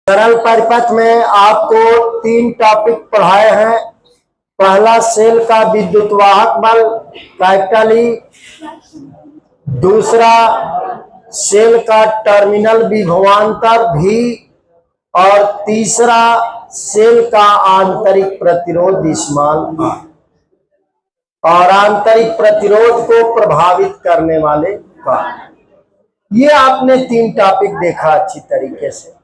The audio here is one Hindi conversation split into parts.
सरल परिपथ में आपको 3 टॉपिक पढ़ाए हैं। पहला सेल का विद्युत वाहक बल कैपिटल ई, दूसरा सेल का टर्मिनल विभवांतर भी, और तीसरा सेल का आंतरिक प्रतिरोध स्मॉल r। और आंतरिक प्रतिरोध को प्रभावित करने वाले कारक। ये आपने 3 टॉपिक देखा अच्छी तरीके से।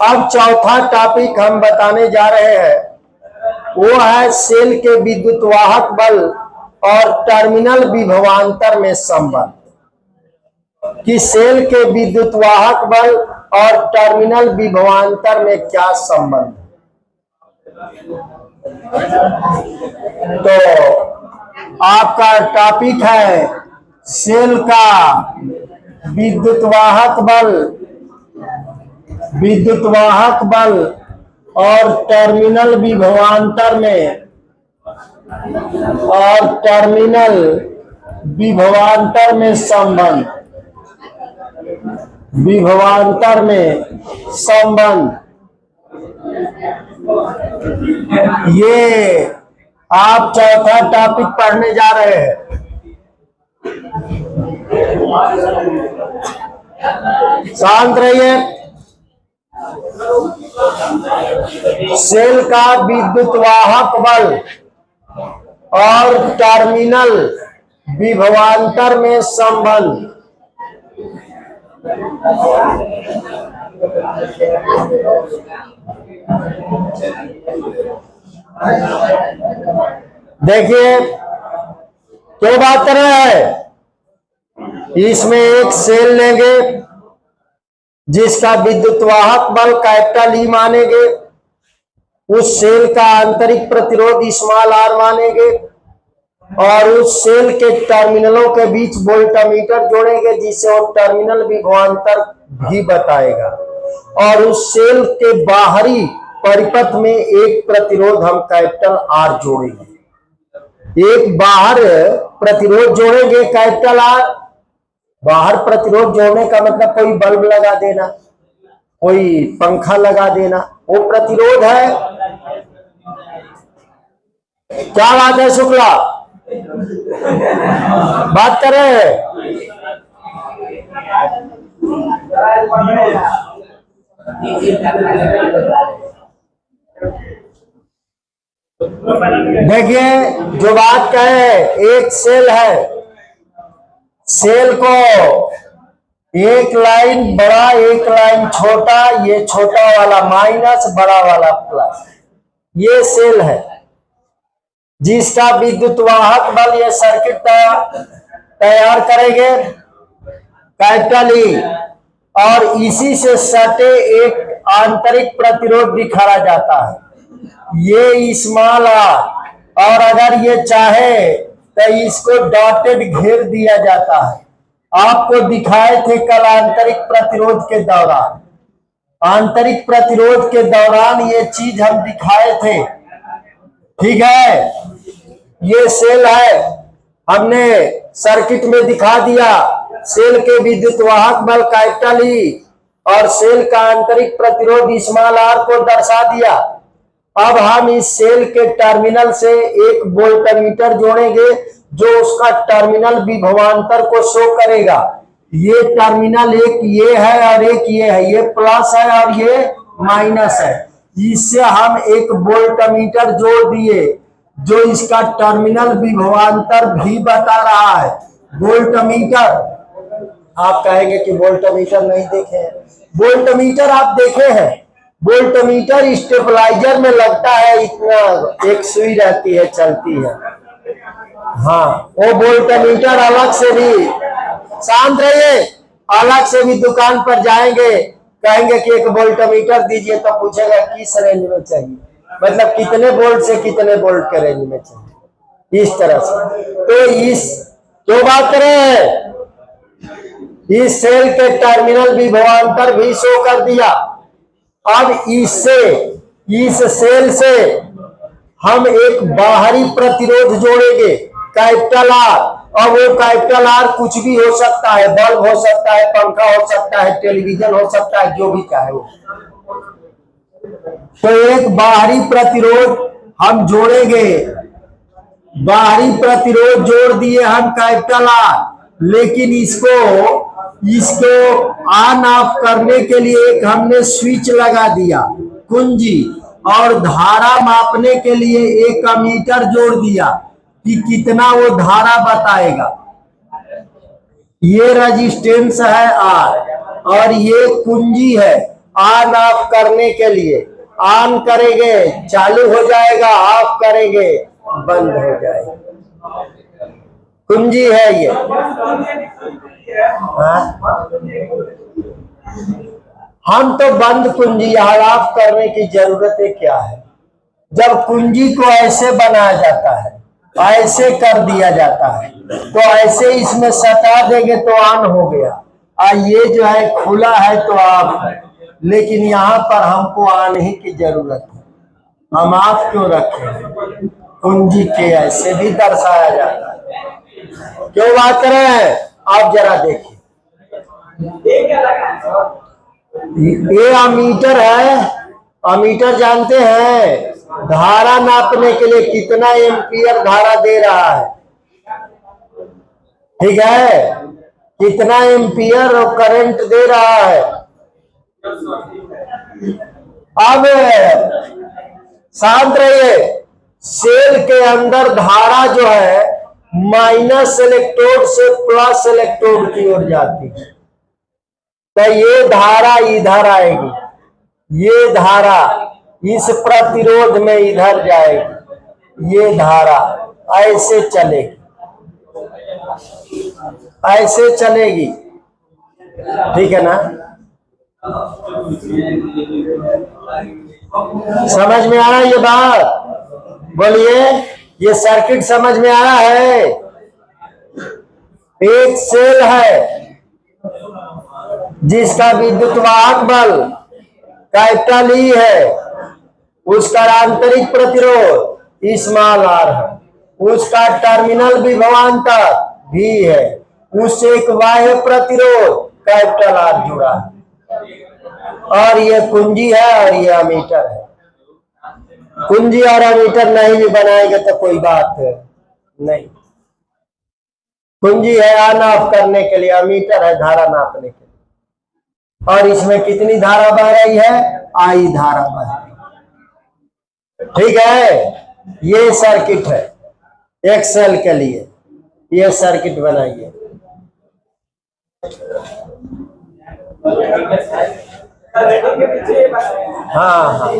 अब चौथा टॉपिक हम बताने जा रहे हैं, वो है सेल के विद्युत वाहक बल और टर्मिनल विभवांतर में संबंध। कि सेल के विद्युत वाहक बल और टर्मिनल विभवांतर में क्या संबंध। तो आपका टॉपिक है सेल का विद्युत वाहक बल और टर्मिनल विभवांतर में संबंध। ये आप चौथा टॉपिक पढ़ने जा रहे हैं। शांत रहिए। सेल का विद्युत वाहक बल और टर्मिनल विभवांतर में संबंध। देखिए क्यों बात कर रहे हैं। इसमें एक सेल लेंगे जिसका विद्युत वाहक बल कैपिटल ई मानेंगे, उस सेल का आंतरिक प्रतिरोध स्मॉल r मानेंगे, और उस सेल के टर्मिनलों के बीच वोल्टमीटर जोड़ेंगे जिससे वो टर्मिनल विभवांतर भी बताएगा, और उस सेल के बाहरी परिपथ में एक प्रतिरोध हम कैपिटल R जोड़ेंगे। एक बाहर प्रतिरोध जोड़ेंगे कैपिटल R। बाहर प्रतिरोध जोड़ने का मतलब कोई बल्ब लगा देना, कोई पंखा लगा देना, वो प्रतिरोध है। क्या बात है शुक्ला, बात करें। देखिए जो बात कहे, एक सेल है, सेल को एक लाइन बड़ा एक लाइन छोटा, ये छोटा वाला माइनस बड़ा वाला प्लस, ये सेल है जिसका विद्युत वाहक बल, ये सर्किट तैयार करेंगे कैपिटल ई, और इसी से सटे एक आंतरिक प्रतिरोध दिखाया जाता है, ये स्मॉल r। और अगर ये चाहे तो इसको डॉटेड घेर दिया जाता है। आपको दिखाए थे कल आंतरिक प्रतिरोध के दौरान, आंतरिक प्रतिरोध के दौरान ये चीज हम दिखाए थे, ठीक है। ये सेल है, हमने सर्किट में दिखा दिया। सेल के विद्युत वाहक बल कैपिटल ई और सेल का आंतरिक प्रतिरोध स्मॉल r को दर्शा दिया। अब हम इस सेल के टर्मिनल से एक वोल्टमीटर जोड़ेंगे जो उसका टर्मिनल विभवांतर को शो करेगा। ये टर्मिनल एक ये है और एक ये है, ये प्लस है और ये माइनस है। इससे हम एक वोल्टमीटर जोड़ दिए जो इसका टर्मिनल विभवांतर भी बता रहा है। वोल्टमीटर, आप कहेंगे कि वोल्टमीटर नहीं देखे हैं। वोल्टमीटर आप देखे हैं। वोल्टमीटर स्टेबलाइजर में लगता है, इतना एक सुई रहती है, चलती है। हाँ, वो वोल्टमीटर अलग से भी, शांत रहिए, अलग से भी दुकान पर जाएंगे, कहेंगे कि एक वोल्टमीटर दीजिए तो पूछेगा किस रेंज में चाहिए, मतलब कितने वोल्ट से कितने वोल्ट के रेंज में चाहिए, इस तरह से। तो इस क्यों बात करें, इस सेल के टर्मिनल विभवांतर भी शो कर दिया। अब इस सेल से हम एक बाहरी प्रतिरोध जोड़ेंगे कैपिटल R, और वो कैपिटल R कुछ भी हो सकता है, बल्ब हो सकता है, पंखा हो सकता है, टेलीविजन हो सकता है, जो भी चाहे वो। तो एक बाहरी प्रतिरोध हम जोड़ेंगे, बाहरी प्रतिरोध जोड़ दिए हम कैपिटल आर, लेकिन इसको इसको ऑन ऑफ करने के लिए एक हमने स्विच लगा दिया कुंजी, और धारा मापने के लिए एक अमीटर जोड़ दिया कि कितना वो धारा बताएगा। ये रेजिस्टेंस है आर और ये कुंजी है ऑन ऑफ करने के लिए। ऑन करेंगे चालू हो जाएगा, ऑफ करेंगे बंद हो जाएगा। कुंजी है ये। हाँ? हम तो बंद कुंजी ऑफ करने की जरूरत है क्या है? जब कुंजी को ऐसे बनाया जाता है, ऐसे कर दिया जाता है, तो ऐसे इसमें सटा देंगे तो ऑन हो गया, और ये जो है खुला है तो ऑफ है। लेकिन यहाँ पर हमको ऑन ही की जरूरत है, हम ऑफ क्यों रखें? कुंजी के ऐसे भी दर्शाया जाता है। क्यों बात कर रहे हैं आप? जरा देखिए, ये अमीटर है। अमीटर जानते हैं धारा नापने के लिए कितना एम्पियर धारा दे रहा है, ठीक है, कितना एम्पियर करंट दे रहा है। अब शांत रहिए, सेल के अंदर धारा जो है माइनस इलेक्ट्रोड से प्लस इलेक्ट्रोड की ओर जाती है, तो ये धारा इधर आएगी, ये धारा इस प्रतिरोध में इधर जाएगी, ये धारा ऐसे चलेगी, ऐसे चलेगी, ठीक है ना? समझ में आ रहा है ये बात? बोलिए, ये सर्किट समझ में आ रहा है? एक सेल है जिसका विद्युतवाहक बल कैपिटल ई है, उसका आंतरिक प्रतिरोध स्मॉल आर है, उसका टर्मिनल विभवांतर भी है, उससे एक बाह्य प्रतिरोध कैपिटल आर जुड़ा है, और ये कुंजी है और ये अमीटर है। कुंजी और अमीटर नहीं भी बनाएंगे तो कोई बात नहीं। कुंजी है ऑन ऑफ करने के लिए, अमीटर है धारा नापने के लिए। और इसमें कितनी धारा बह रही है? आई धारा बह रही है, ठीक है। ये सर्किट है एक सेल के लिए, ये सर्किट बनाइए। हाँ हाँ,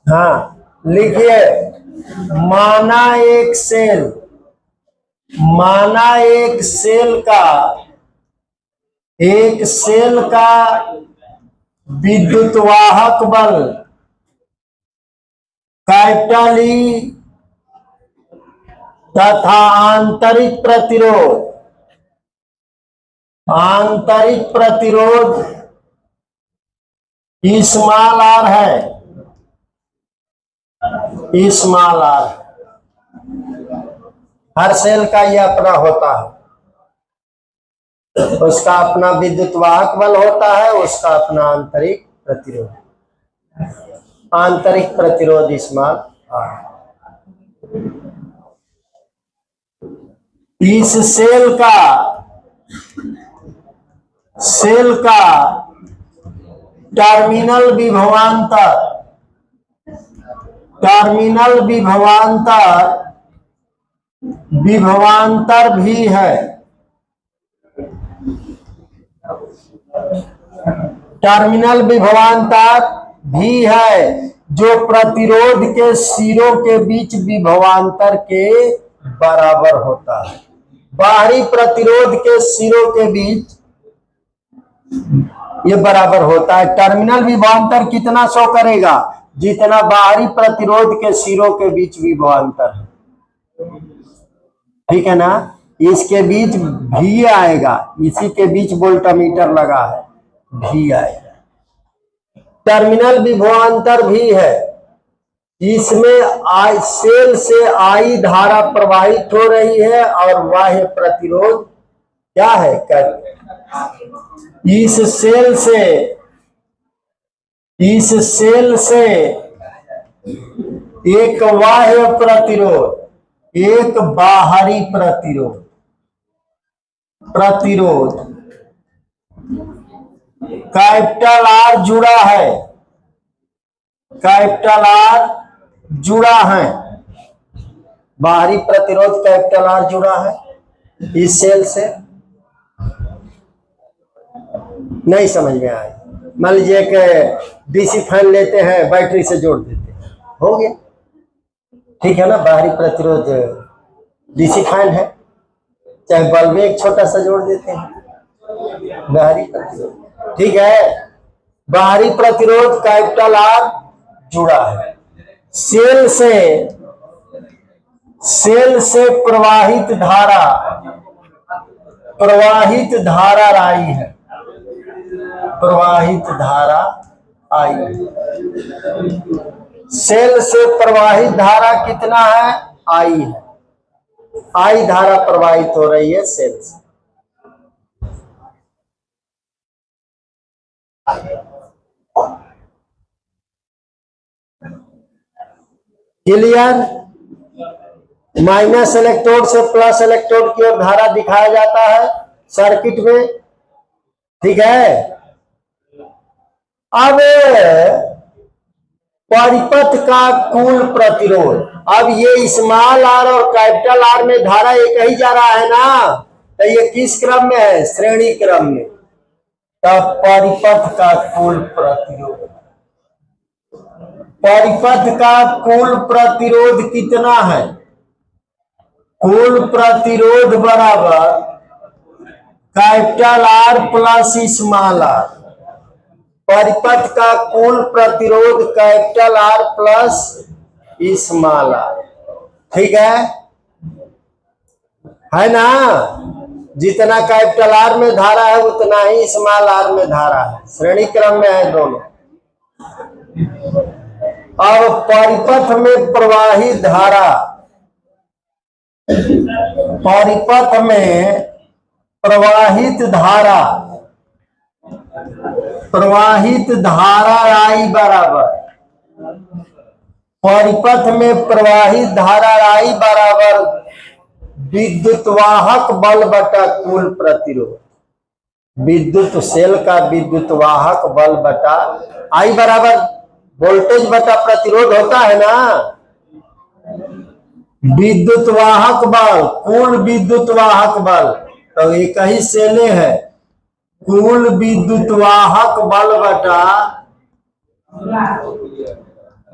हाँ, लिखिए, माना एक सेल, माना एक सेल का विद्युत वाहक बल कैपिटल ई तथा आंतरिक प्रतिरोध स्मॉल आर है, स्मॉल आर। हर सेल का ये अपना होता है, उसका अपना विद्युत वाहक बल होता है, उसका अपना आंतरिक प्रतिरोध स्मॉल आर। इस सेल का टर्मिनल विभवांतर भी है। टर्मिनल विभवांतर भी है जो प्रतिरोध के सिरों के बीच विभवांतर के बराबर होता है। बाहरी प्रतिरोध के सिरों के बीच ये बराबर होता है। टर्मिनल विभवांतर कितना शो करेगा? जितना बाहरी प्रतिरोध के सिरों के बीच विभवांतर है, ठीक है ना। इसके बीच भी आएगा, इसी के बीच वोल्टमीटर लगा है, भी आएगा। टर्मिनल विभवांतर भी है, इसमें सेल से आई धारा प्रवाहित हो रही है और बाह्य प्रतिरोध क्या है? इस सेल से एक बाह्य प्रतिरोध, एक बाहरी प्रतिरोध कैपिटल आर जुड़ा है, बाहरी प्रतिरोध कैपिटल आर जुड़ा है इस सेल से। नहीं समझ में आए? मान लीजिए कि डीसी फैन लेते हैं, बैटरी से जोड़ देते हैं, हो गया, ठीक है ना। बाहरी प्रतिरोध डीसी फैन है, चाहे बल्ब एक छोटा सा जोड़ देते हैं, बाहरी प्रतिरोध, ठीक है। बाहरी प्रतिरोध कैपिटल आर जुड़ा है। सेल से प्रवाहित धारा आई है, सेल से प्रवाहित धारा कितना है? आई है, आई धारा प्रवाहित हो रही है सेल से। क्लियर? माइनस इलेक्ट्रोड से प्लस इलेक्ट्रोड की ओर धारा दिखाया जाता है सर्किट में, ठीक है। अब परिपथ का कुल प्रतिरोध, अब ये स्मॉल आर और कैपिटल आर में धारा एक ही जा रहा है ना, तो ये किस क्रम में है? श्रेणी क्रम में। तब परिपथ का कुल प्रतिरोध कितना है? कुल प्रतिरोध बराबर capital R plus small R. परिपथ का कुल प्रतिरोध capital R plus small R, ठीक है ना। जितना कैपिटल आर में धारा है उतना ही स्मॉल आर में धारा है, श्रेणी क्रम में है दोनों। अब परिपथ में प्रवाहित धारा आई बराबर, परिपथ में प्रवाहित धारा आई बराबर विद्युत वाहक बल बटा कुल प्रतिरोध। विद्युत सेल का विद्युत वाहक बल बटा आई बराबर वोल्टेज बटा प्रतिरोध होता है ना। विद्युत वाहक बल, कुल विद्युत वाहक बल, तो एक ही सेले है, कुल विद्युत वाहक बल बटा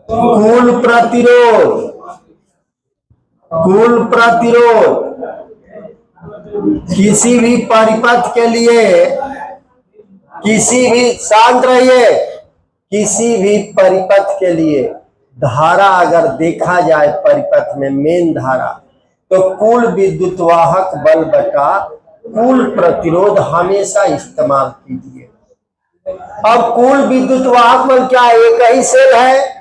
कुल प्रतिरोध, कुल प्रतिरोध किसी भी परिपथ के लिए, किसी भी, शांत रहिए, किसी भी परिपथ के लिए धारा अगर देखा जाए परिपथ में मेन धारा, तो कुल विद्युत वाहक बल बटा कुल प्रतिरोध हमेशा इस्तेमाल कीजिए। अब कुल विद्युत वाहक बल क्या है, एक ही सेल है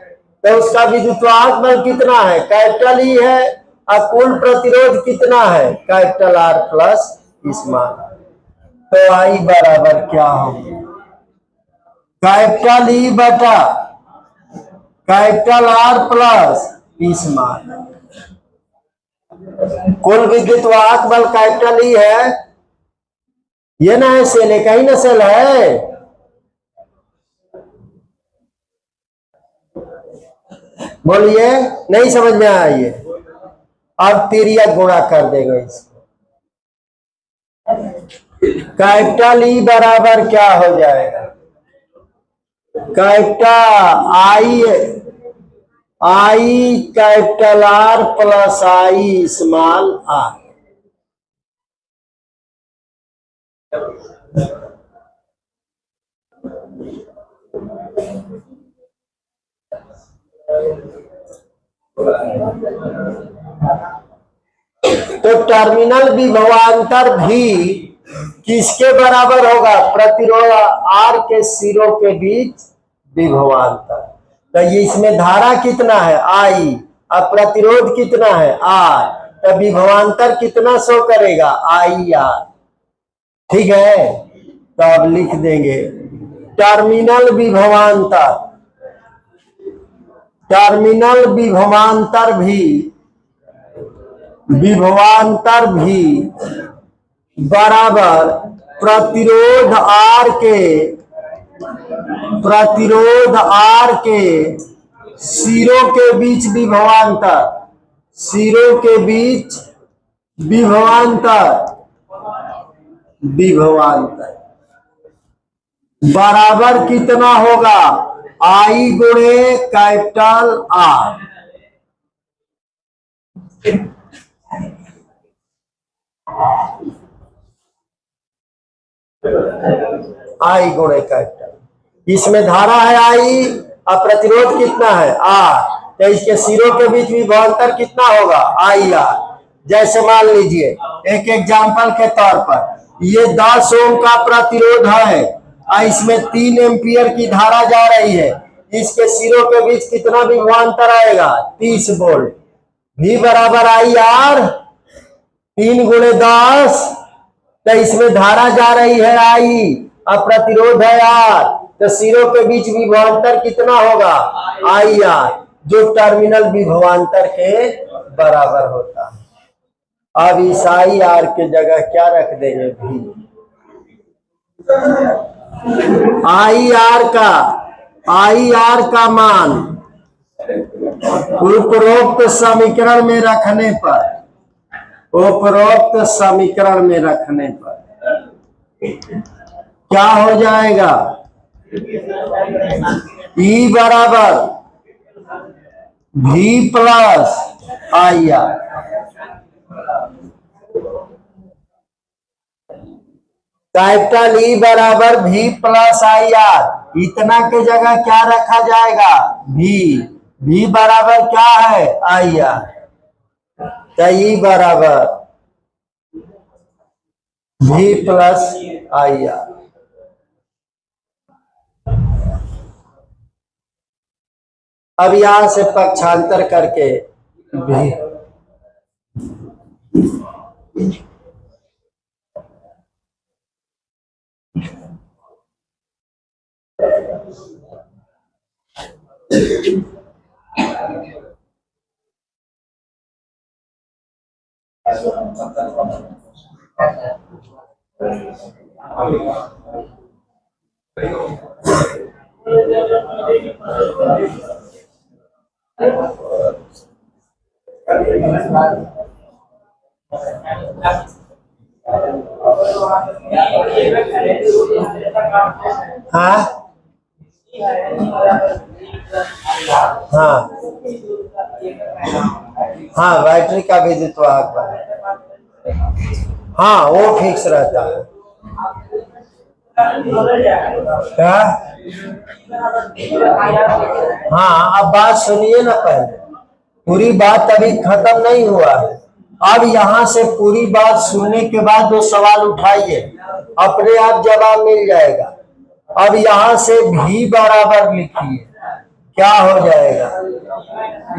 तो उसका विद्युत वाहक बल कितना है, कैपिटल ई है, और कुल प्रतिरोध कितना है, कैपिटल आर प्लस स्मॉल। तो आई बराबर क्या होगी, कैपिटल ई बटा कैपिटल आर प्लस स्मॉल। कुल विद्युत वाहक बल कैपिटल ई है, ये ना है सेल, एक ही ना सेल है। बोलिए, नहीं समझ में आया ये, अब तिरिया गुणा कर देगा इसको। कैपिटल ई बराबर क्या हो जाएगा, capital I capital R plus I small R. तो टर्मिनल विभवांतर भी किसके बराबर होगा, प्रतिरोध आर के सिरों के बीच विभवांतर। तो ये इसमें धारा कितना है आई, और प्रतिरोध कितना है आर, तो विभवांतर कितना शो करेगा, आई आर। ठीक है, तो अब लिख देंगे टर्मिनल विभवांतर, टर्मिनल विभवांतर भी बराबर प्रतिरोध आर के सिरों के बीच विभवांतर, सिरों के बीच विभवांतर बराबर कितना होगा, आई गुणे कैपिटल आर। आई गुणे कैपिटल, इसमें धारा है आई और प्रतिरोध कितना है आर, तो इसके सिरों के बीच विभवांतर कितना होगा, आई आर। जैसे मान लीजिए एक एग्जांपल के तौर पर, ये 10 ओम का प्रतिरोध है और इसमें 3 एम्पियर की धारा जा रही है, इसके सिरों के बीच कितना विभवांतर आएगा, 30 वोल्ट। V बराबर आई आर 3 गुणे 10, तो इसमें धारा जा रही है आई और प्रतिरोध है आर, तो सिरों के बीच विभवांतर कितना होगा, आई आर, जो टर्मिनल विभवांतर के बराबर होता है। अब इस आई आर के जगह क्या रख देंगे, भी आई आर का मान उपरोक्त समीकरण में रखने पर, उपरोक्त समीकरण में रखने पर क्या हो जाएगा, ई बराबर भी plus I R. Capital E बराबर भी प्लस आई आर, इतना के जगह क्या रखा जाएगा, भी बराबर क्या है, आई आर, तो ई बराबर भी प्लस आई आर। अब यहां से पक्षांतर करके भी हाँ हाँ हाँ, बैटरी का विद्युत वाहक बल, हाँ वो फिक्स रहता है। क्या? हाँ, अब बात सुनिए ना, पहले पूरी बात अभी खत्म नहीं हुआ है। अब यहाँ से पूरी बात सुनने के बाद वो सवाल उठाइए, अपने आप जवाब मिल जाएगा। अब यहाँ से भी बराबर लिखिए, क्या हो जाएगा?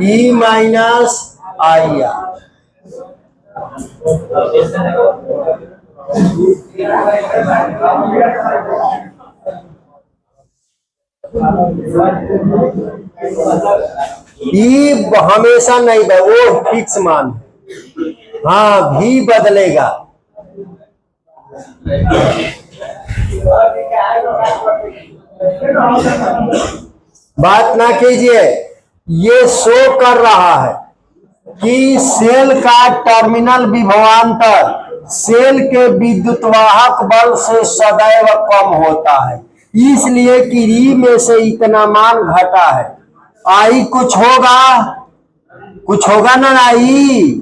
E minus I R. E हमेशा नहीं, वो फिक्स मान। हाँ, भी बदलेगा। बात ना कीजिए, ये शो कर रहा है कि सेल का टर्मिनल विभवांतर सेल के विद्युतवाहक बल से सदैव कम होता है, इसलिए कि री में से इतना मान घटा है। आई कुछ होगा ना आई,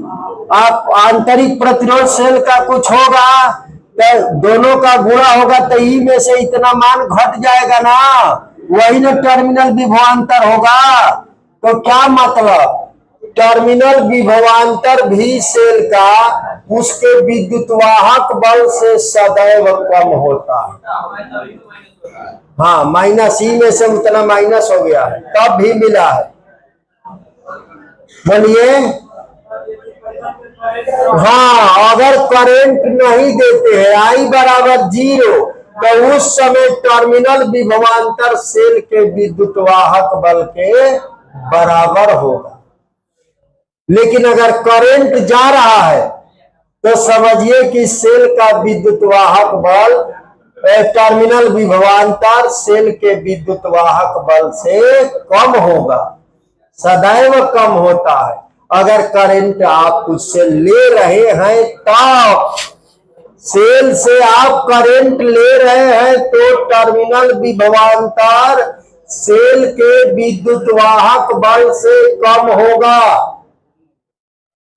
आप आंतरिक प्रतिरोध सेल का कुछ होगा तो दोनों का गुणा होगा तो ई में से इतना मान घट जाएगा ना, वही ना टर्मिनल विभवांतर होगा। तो क्या मतलब? टर्मिनल विभवांतर भी सेल का उसके विद्युतवाहक बल से सदैव कम होता है। हाँ, माइनस ई में से उतना माइनस हो गया है तब भी मिला है। बोलिए। हाँ, अगर करंट नहीं देते हैं आई बराबर 0 तो उस समय टर्मिनल विभवांतर सेल के विद्युतवाहक बल के बराबर होगा। लेकिन अगर करंट जा रहा है तो समझिए कि सेल का विद्युतवाहक बल टर्मिनल विभवांतर सेल के विद्युतवाहक बल से कम होगा, सदैव कम होता है। अगर करंट आप उससे ले रहे हैं तब, सेल से आप करंट ले रहे हैं तो टर्मिनल विभवांतर सेल के विद्युतवाहक बल से कम होगा।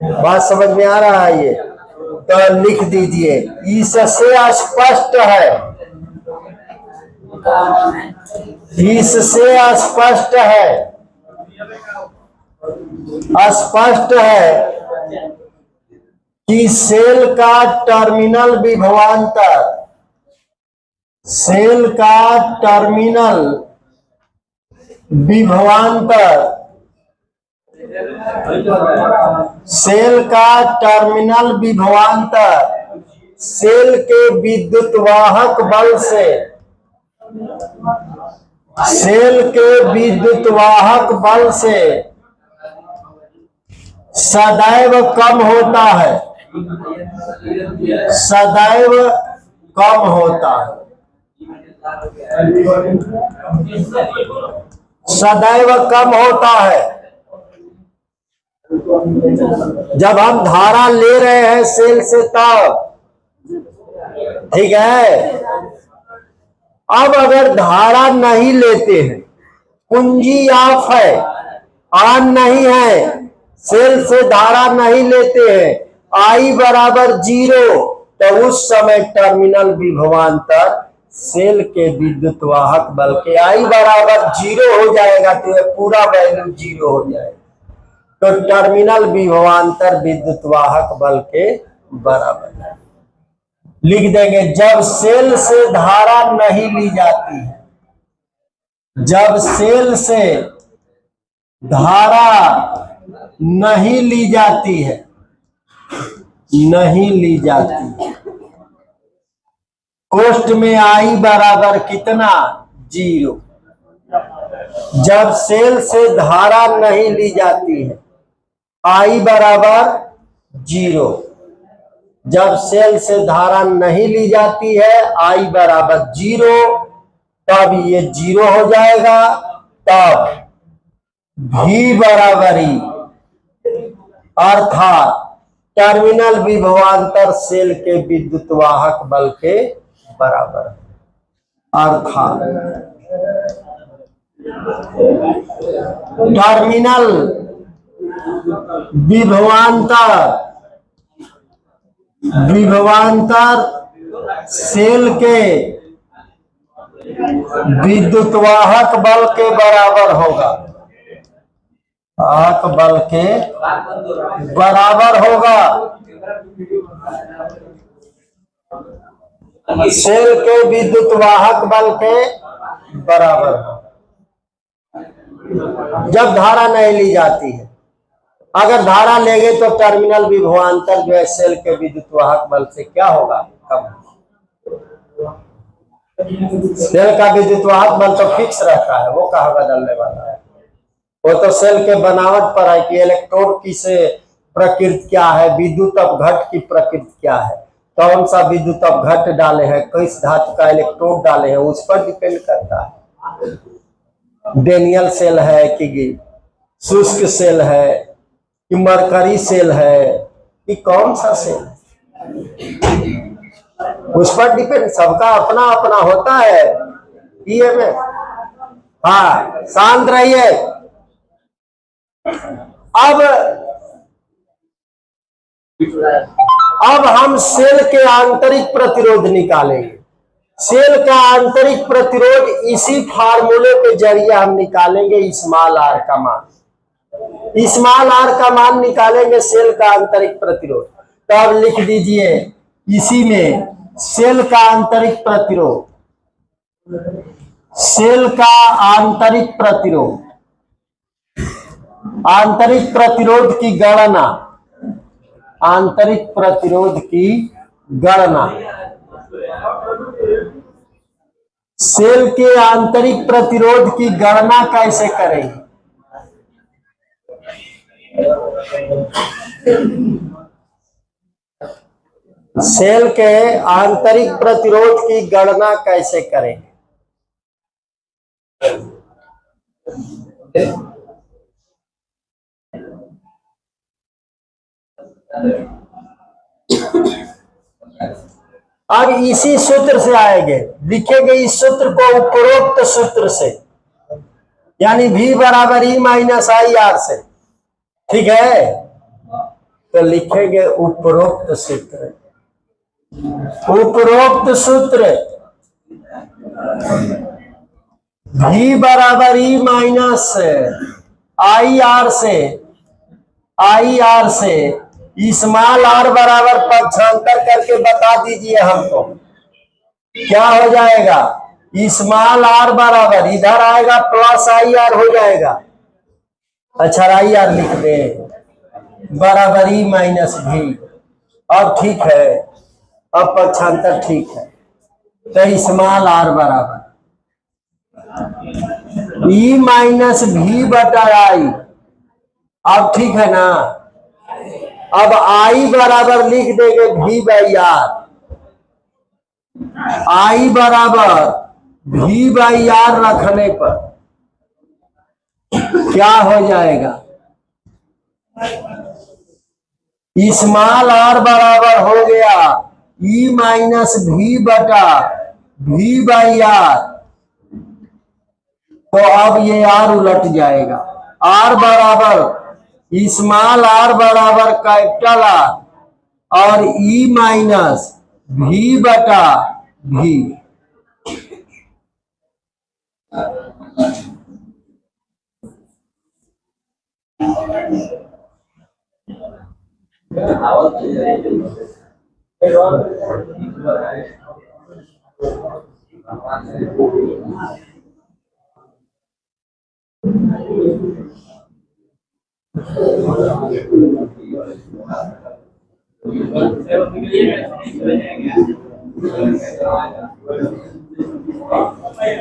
बात समझ में आ रहा है? ये तो लिख दीजिए, इससे स्पष्ट है, इससे स्पष्ट है कि सेल का टर्मिनल विभवांतर सेल का टर्मिनल विभवांतर सेल के विद्युतवाहक बल से सदैव कम होता है, सदैव कम होता है। जब हम धारा ले रहे हैं सेल से तब, ठीक है। अब अगर धारा नहीं लेते हैं, कुंजी ऑफ है, ऑन नहीं है, सेल से धारा नहीं लेते हैं, आई बराबर 0 तो उस समय टर्मिनल विभवांतर सेल के विद्युतवाहक बल के आई बराबर 0 हो जाएगा, तो पूरा वैल्यू 0 हो जाएगा। तो टर्मिनल विभवांतर विद्युतवाहक बल के बराबर है। लिख देंगे, जब सेल से धारा नहीं ली जाती है, जब सेल से धारा नहीं ली जाती है, कोष्ठ में आई बराबर कितना? 0। जब सेल से धारा नहीं ली जाती है, आई बराबर 0। जब सेल से धारा नहीं ली जाती है, आई बराबर 0, तब ये 0 हो जाएगा। तब भी बराबरी, अर्थात टर्मिनल विभवांतर सेल के विद्युत वाहक बल के बराबर है। अर्थात टर्मिनल विभवांतर सेल के विद्युत वाहक बल के बराबर होगा, वाहक बल के बराबर होगा। सेल के विद्युत वाहक बल के बराबर होगा जब धारा नहीं ली जाती है। अगर धारा लेंगे तो टर्मिनल विभवांतर जो है सेल के विद्युत वाहक बल से क्या होगा, कम। सेल का विद्युत वाहक बल तो फिक्स रहता है, वो कहाँ बदलने वाला है। वो तो सेल के बनावट पर है कि इलेक्ट्रोड की से प्रकृति क्या है, विद्युत अपघट की प्रकृति क्या है, कौन सा विद्युत अपघट डाले हैं, किस धातु का इलेक्ट्रोड डाले हैं, उस पर डिपेंड करता है। डेनियल सेल है कि शुष्क सेल है कि मरकरी सेल है कि कौन सा सेल है, उस पर डिपेंड। सबका अपना अपना होता है ईएमएफ। हाँ, शांत रहिए। अब हम सेल के आंतरिक प्रतिरोध निकालेंगे। सेल का आंतरिक प्रतिरोध इसी फार्मूले के जरिए हम निकालेंगे, स्मॉल आर का मान। स्मॉल आर का मान निकालेंगे सेल का आंतरिक प्रतिरोध। तो अब लिख दीजिए इसी में सेल का आंतरिक प्रतिरोध, सेल का आंतरिक प्रतिरोध, आंतरिक प्रतिरोध की गणना, आंतरिक प्रतिरोध की गणना। सेल के आंतरिक प्रतिरोध की गणना कैसे करेंगे? सेल के आंतरिक प्रतिरोध की गणना कैसे करेंगे? अब इसी सूत्र से आएंगे, लिखेंगे इस सूत्र को उपरोक्त सूत्र से, यानी V बराबर E माइनस आई आर से। ठीक है, तो लिखेंगे उपरोक्त सूत्र। उपरोक्त सूत्र V बराबर E माइनस आई आर से, आई आर से स्मॉल आर बराबर पक्षांतर करके बता दीजिए हमको क्या हो जाएगा। स्मॉल आर बराबर इधर आएगा प्लस आई आर हो जाएगा। अच्छा, आई आर लिख दे बराबर ई माइनस भी। अब ठीक है, अब पक्षांतर ठीक है। तो स्मॉल आर बराबर ई माइनस भी बटा आई। अब ठीक है ना। अब आई बराबर लिख देंगे V बाई आर। आई बराबर V बाई आर रखने पर क्या हो जाएगा, स्मॉल आर बराबर हो गया E माइनस भी बटा V बाई आर। तो अब ये आर उलट जाएगा। आर बराबर स्मॉल आर बराबर कैपिटल आर और E माइनस भी बटा भी।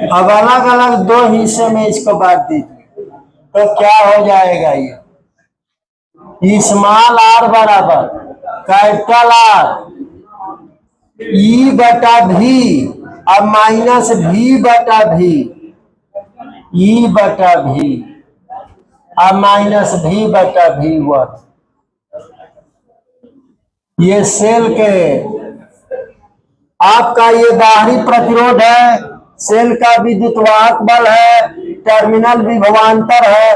अब अलग अलग दो हिस्से में इसको बांट दीजिए तो क्या हो जाएगा। ये स्मॉल आर बराबर कैपिटल आर ई बटा भी अब माइनस भी बटा भी, ई बटा भी अब माइनस भी बटा भी वन। ये सेल के आपका ये बाहरी प्रतिरोध है, सेल का विद्युत वाहक बल है, टर्मिनल विभवांतर है।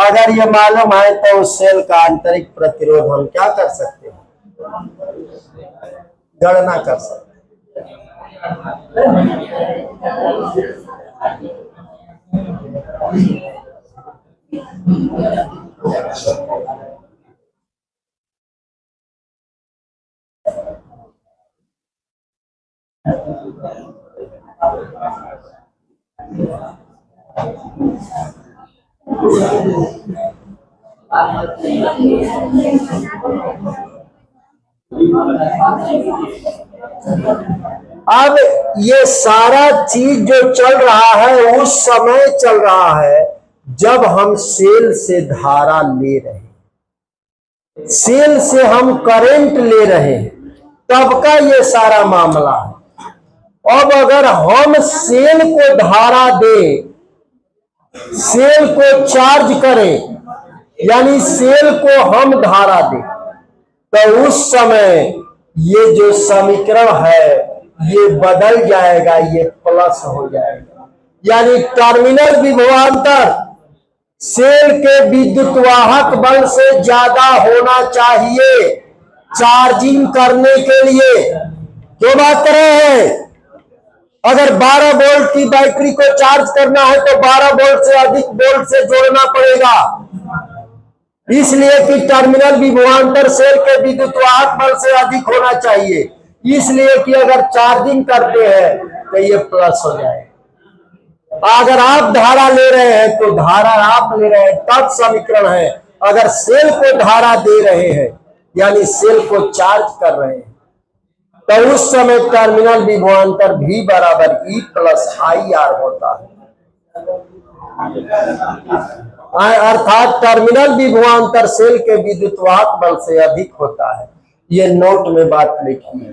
अगर ये मालूम है तो उस सेल का आंतरिक प्रतिरोध हम क्या कर सकते हैं, गणना कर सकते हैं। अब ये सारा चीज जो चल रहा है उस समय चल रहा है जब हम सेल से धारा ले रहे हैं, सेल से हम करंट ले रहे हैं, तब का ये सारा मामला है। अब अगर हम सेल को धारा दें, सेल को चार्ज करें, यानी सेल को हम धारा दें, तो उस समय ये जो समीकरण है ये बदल जाएगा, ये प्लस हो जाएगा। यानी टर्मिनल विभवांतर सेल के विद्युत वाहक बल से ज्यादा होना चाहिए चार्जिंग करने के लिए। क्यों बात कर रहे हैं? अगर 12 वोल्ट की बैटरी को चार्ज करना है तो 12 वोल्ट से अधिक वोल्ट से जोड़ना पड़ेगा, इसलिए कि टर्मिनल विभवांतर सेल के विद्युत वाहक बल से अधिक होना चाहिए, इसलिए कि अगर चार्जिंग करते हैं तो ये प्लस हो जाए। अगर आप धारा ले रहे हैं तो धारा आप ले रहे हैं तब समीकरण है। अगर सेल को धारा दे रहे हैं यानी सेल को चार्ज कर रहे हैं तो उस समय टर्मिनल विभवांतर V बराबर E प्लस IR होता है, अर्थात टर्मिनल विभवांतर सेल के विद्युत वाहक बल से अधिक होता है। ये नोट में बात लिखी है।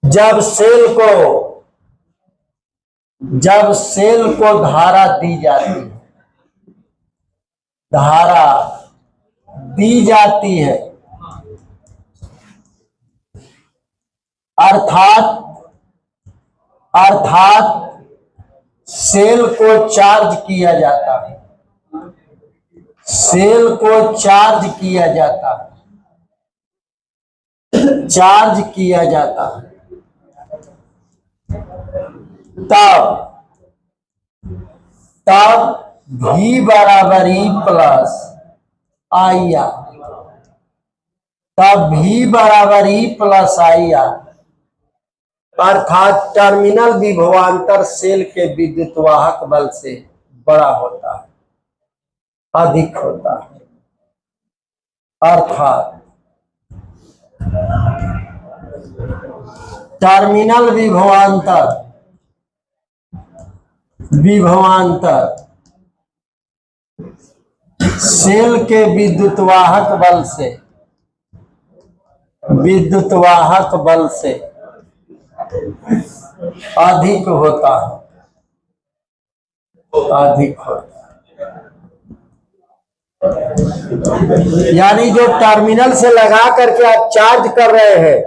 जब सेल को धारा दी जाती है, धारा दी जाती है, अर्थात सेल को चार्ज किया जाता है, सेल को चार्ज किया जाता है, चार्ज किया जाता है, तब V बराबर E प्लस IR, तब V बराबर E प्लस IR, अर्थात टर्मिनल विभवांतर सेल के विद्युत वाहक बल से बड़ा होता है, अधिक होता है। अर्थात टर्मिनल विभवांतर सेल के विद्युत वाहक बल से अधिक होता है, अधिक होता है। यानी जो टर्मिनल से लगा करके आप चार्ज कर रहे हैं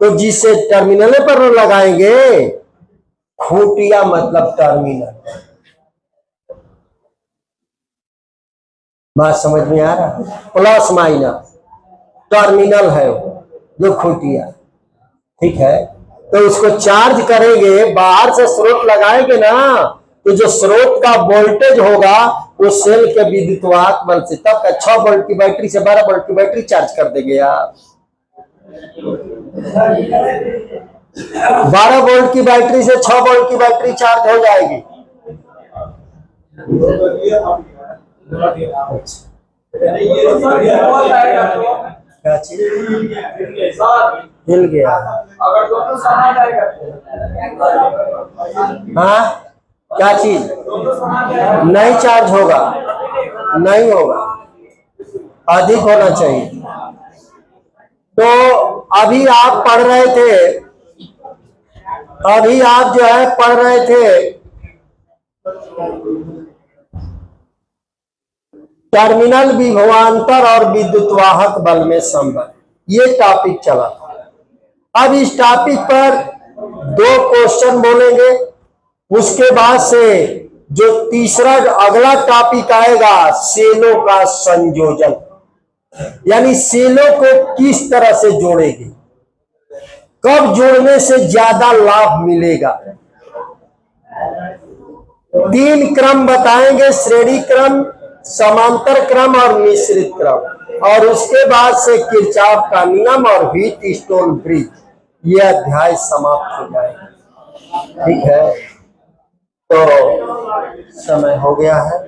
तो जिसे टर्मिनल पर लगाएंगे, खूंटिया मतलब टर्मिनल, बात समझ में आ रहा है? प्लस माइनस टर्मिनल है वो जो खूंटिया, ठीक है। तो उसको चार्ज करेंगे, बाहर से स्रोत लगाएंगे ना, तो जो स्रोत का वोल्टेज होगा वो सेल के विद्युत वाहक बल से, तब का 6 वोल्ट की बैटरी से 12 वोल्ट की बैटरी चार्ज कर देंगे आप। 12 वोल्ट की बैटरी से 6 वोल्ट की बैटरी चार्ज हो जाएगी। क्या चीज हिल गया? अगर दोनों समान जाएगा, हाँ क्या चीज नहीं चार्ज होगा, नहीं होगा, अधिक होना चाहिए। तो अभी आप पढ़ रहे थे, अभी आप जो है पढ़ रहे थे टर्मिनल विभवांतर और विद्युत वाहक बल में संबंध, ये टॉपिक चला था। अब इस टॉपिक पर 2 क्वेश्चन बोलेंगे, उसके बाद से जो तीसरा अगला टॉपिक आएगा सेलों का संयोजन, यानी सेलों को किस तरह से जोड़ेंगे, कब जोड़ने से ज्यादा लाभ मिलेगा। 3 क्रम बताएंगे, श्रेणी क्रम, समांतर क्रम और मिश्रित क्रम, और उसके बाद से किरचॉफ का नियम और व्हीटस्टोन ब्रिज, ये अध्याय समाप्त हो जाएगा। ठीक है, तो समय हो गया है।